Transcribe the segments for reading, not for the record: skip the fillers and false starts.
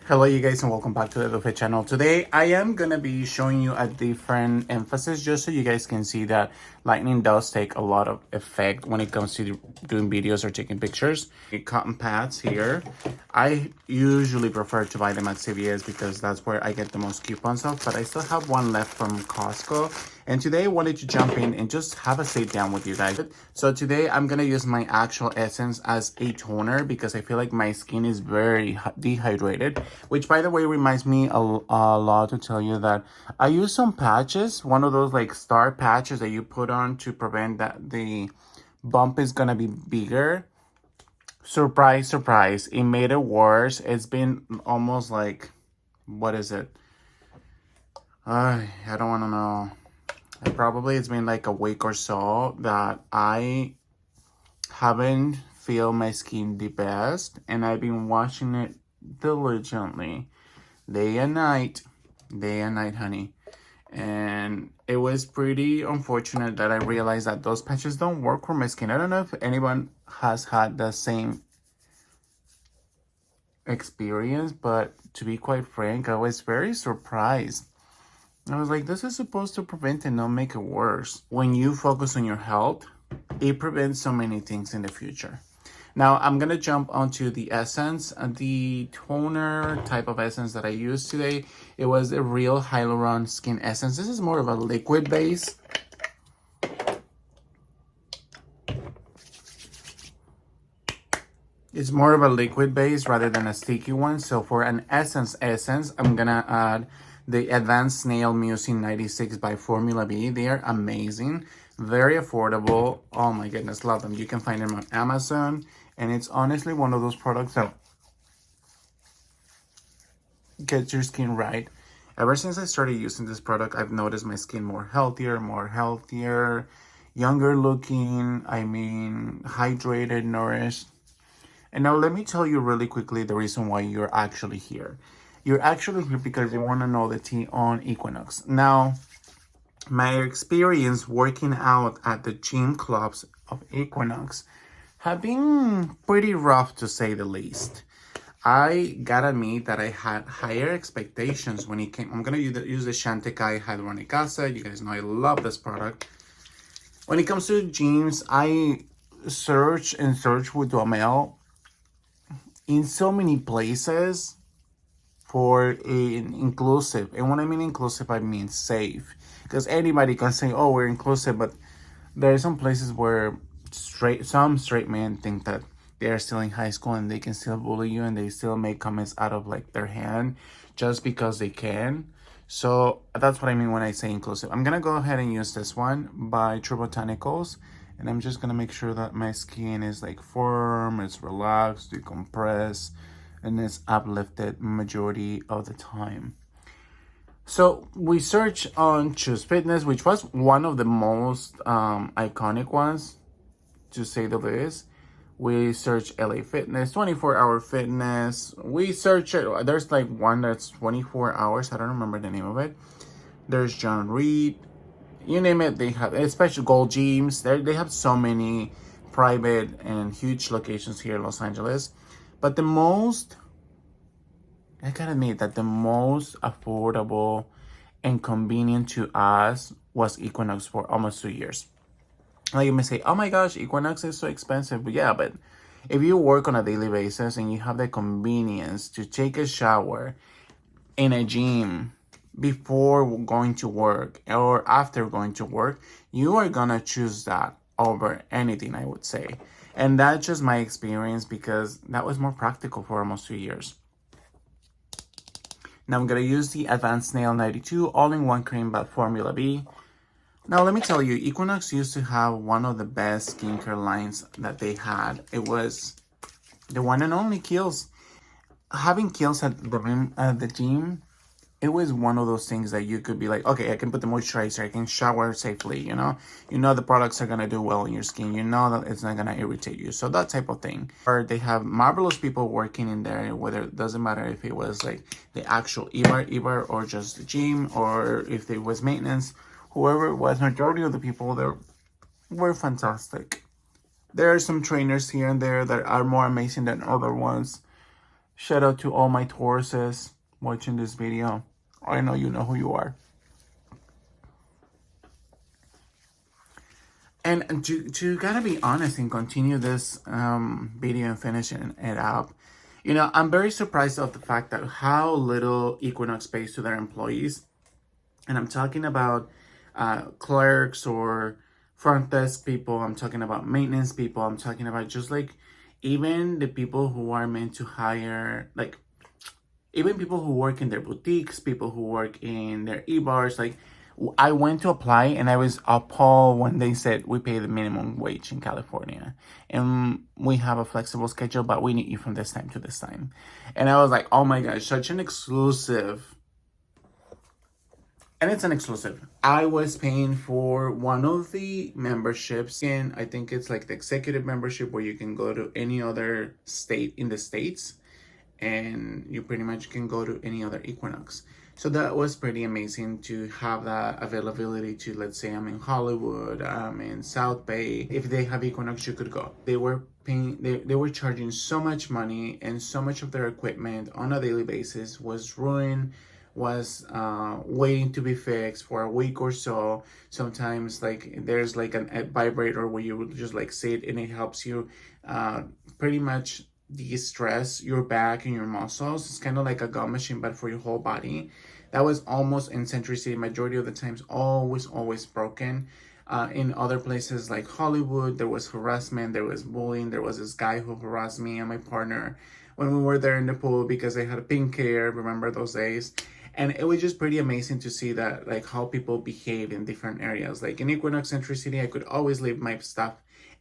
Hello you guys and welcome back to the Luffy channel. Today I am going to be showing you a different emphasis just so you guys can see that lightning does take a lot of effect when it comes to doing videos or taking pictures. The cotton pads here, I usually prefer to buy them at CVS because that's where I get the most coupons of, but I still have one left from Costco. And today I wanted to jump in and just have a sit down with you guys. So today I'm going to use my actual essence as a toner because I feel like my skin is very dehydrated. Which, by the way, reminds me a lot to tell you that I use some patches, one of those like star patches that you put on to prevent that the bump is gonna be bigger. Surprise, surprise, it made it worse. It's been almost like, what is it? I don't want to know. It's been like a week or so that I haven't feel my skin the best, and I've been washing it diligently day and night, honey. And it was pretty unfortunate that I realized that those patches don't work for my skin. I don't know if anyone has had the same experience, but to be quite frank, I was very surprised. I was like, this is supposed to prevent and not make it worse. When you focus on your health, it prevents so many things in the future. Now, I'm going to jump onto the essence. The toner type of essence that I used today, it was a real Hyaluron Skin Essence. This is more of a liquid base. It's more of a liquid base rather than a sticky one. So for an essence, I'm going to add the Advanced Snail Mucin 96 by Formula B. They are amazing. Very affordable. Oh my goodness, love them. You can find them on Amazon. And it's honestly one of those products that gets your skin right. Ever since I started using this product, I've noticed my skin more healthier, younger looking, hydrated, nourished. And now let me tell you really quickly the reason why you're actually here. You're actually here because you want to know the tea on Equinox. Now, my experience working out at the gym clubs of Equinox have been pretty rough, to say the least. I gotta admit that I had higher expectations when it came. I'm gonna use the Chantecaille hyaluronic acid. You guys know I love this product. When it comes to gyms, I search with Duhamel in so many places for an inclusive. And when I mean inclusive, I mean safe. Because anybody can say, oh, we're inclusive, but there are some places where some straight men think that they're still in high school and they can still bully you and they still make comments out of like their hand just because they can. So that's what I mean when I say inclusive. I'm gonna go ahead and use this one by True Botanicals, and I'm just gonna make sure that my skin is like firm, it's relaxed, decompressed, and it's uplifted majority of the time. So we searched on Choose Fitness, which was one of the most iconic ones, to say the least. We search LA Fitness, 24-hour fitness. We search it. There's like one that's 24 hours. I don't remember the name of it. There's John Reed. You name it, they have, especially Gold Gyms. They have so many private and huge locations here in Los Angeles. But I gotta admit that the most affordable and convenient to us was Equinox for almost 2 years. Now you may say, oh my gosh, Equinox is so expensive. But yeah, but if you work on a daily basis and you have the convenience to take a shower in a gym before going to work or after going to work, you are gonna choose that over anything, I would say. And that's just my experience because that was more practical for almost 2 years. Now I'm gonna use the Advanced Snail 92 all-in-one cream by Formula B. Now, let me tell you, Equinox used to have one of the best skincare lines that they had. It was the one and only Kiehl's. Having Kiehl's at the gym, it was one of those things that you could be like, okay, I can put the moisturizer, I can shower safely, you know? You know the products are going to do well in your skin. You know that it's not going to irritate you. So that type of thing. Or they have marvelous people working in there, whether it doesn't matter if it was like the actual Ibar or just the gym or if it was maintenance. Whoever it was, majority of the people there were fantastic. There are some trainers here and there that are more amazing than other ones. Shout out to all my Tauruses watching this video. I know you know who you are. And to gotta be honest and continue this video and finishing it up, you know, I'm very surprised of the fact that how little Equinox pays to their employees. And I'm talking about clerks or front desk people. I'm talking about maintenance people. I'm talking about just like even the people who are meant to hire, like even people who work in their boutiques, people who work in their e-bars. Like I went to apply and I was appalled when they said we pay the minimum wage in California and we have a flexible schedule, but we need you from this time to this time. And I was like, oh my gosh, such an exclusive. And it's an exclusive. I was paying for one of the memberships, and I think it's like the executive membership where you can go to any other state in the States and you pretty much can go to any other Equinox. So that was pretty amazing to have that availability to, let's say I'm in Hollywood, I'm in South Bay. If they have Equinox, you could go. They were paying, they were charging so much money, and so much of their equipment on a daily basis was ruined, was waiting to be fixed for a week or so. Sometimes like there's like a vibrator where you would just like sit and it helps you pretty much de-stress your back and your muscles. It's kind of like a gum machine but for your whole body. That was almost in Century City majority of the times always broken. In other places like Hollywood, there was harassment, there was bullying. There was this guy who harassed me and my partner when we were there in the pool because they had pink hair. Remember those days? And it was just pretty amazing to see that, like how people behave in different areas. Like in Equinox Century City, I could always leave my stuff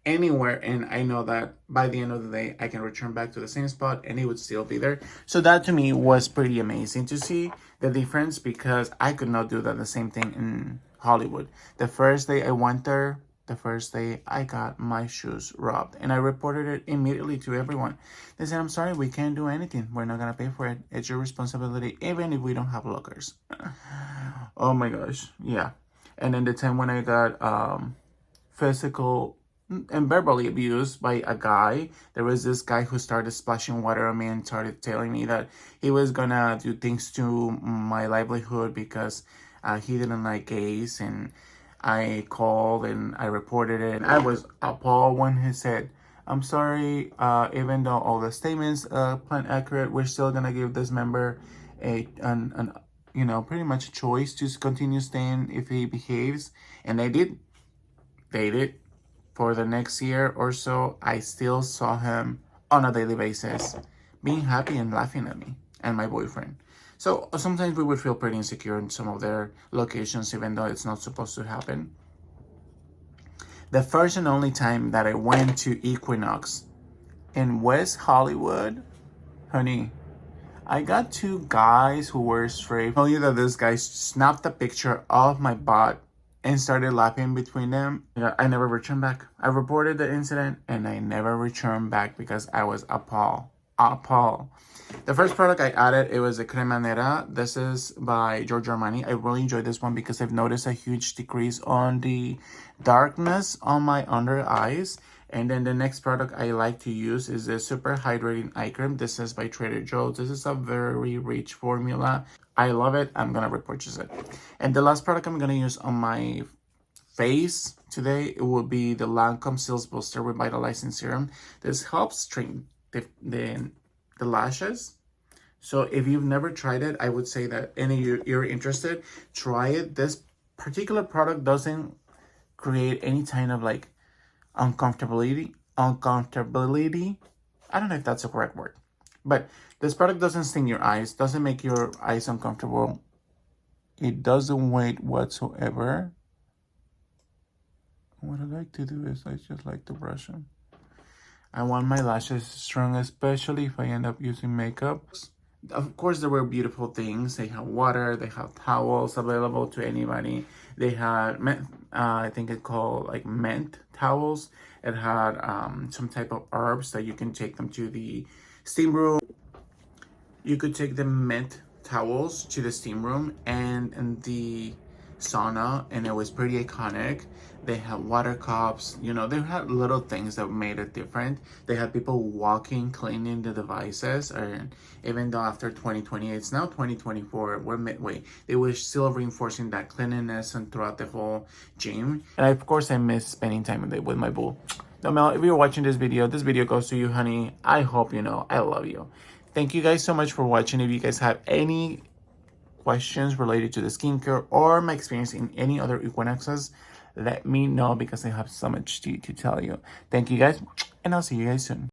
anywhere, and I know that by the end of the day I can return back to the same spot and it would still be there. So that to me was pretty amazing to see the difference, because I could not do that the same thing in Hollywood. The first day I went there, the first day I got my shoes robbed and I reported it immediately to everyone. They said, I'm sorry, we can't do anything, we're not gonna pay for it, it's your responsibility even if we don't have lockers. Oh my gosh, yeah. And then the time when I got physical and verbally abused by a guy. There was this guy who started splashing water on me and started telling me that he was gonna do things to my livelihood because he didn't like gays. And I called and I reported it. I was appalled when he said, I'm sorry, even though all the statements plan accurate, we're still gonna give this member an you know, pretty much a choice to continue staying if he behaves. And they did. They did. For the next year or so, I still saw him on a daily basis, being happy and laughing at me and my boyfriend. So sometimes we would feel pretty insecure in some of their locations, even though it's not supposed to happen. The first and only time that I went to Equinox in West Hollywood, honey, I got two guys who were straight. I tell you that this guy snapped a picture of my butt and started laughing between them. I never returned back. I reported the incident and I never returned back because I was appalled. The first product I added, it was a Crema Nera. This is by Giorgio Armani. I really enjoyed this one because I've noticed a huge decrease on the darkness on my under eyes. And then the next product I like to use is the Super Hydrating Eye Cream. This is by Trader Joe's. This is a very rich formula. I love it. I'm gonna repurchase it. And the last product I'm gonna use on my face today, it will be the Lancome Cils Booster Revitalizing Serum. This helps strengthen the lashes. So if you've never tried it, I would say that any you're interested, try it. This particular product doesn't create any kind of like uncomfortability. I don't know if that's the correct word, but this product doesn't sting your eyes, doesn't make your eyes uncomfortable. It doesn't wait whatsoever. What I like to do is I just like to brush them. I want my lashes strong, especially if I end up using makeup. Of course, there were beautiful things. They have water, they have towels available to anybody. They had, I think it's called like mint towels. It had some type of herbs that you can take them to the steam room. You could take the mint towels to the steam room, and the sauna, and it was pretty iconic. They had water cups, you know, they had little things that made it different. They had people walking, cleaning the devices, and even though after 2020, it's now 2024, we're midway, they were still reinforcing that cleanliness and throughout the whole gym. And of course, I miss spending time with my boo. Now, Mel, if you're watching this video goes to you, honey. I hope you know I love you. Thank you guys so much for watching. If you guys have any questions related to the skincare or my experience in any other Equinoxes, let me know because I have so much to tell you. Thank you guys, and I'll see you guys soon.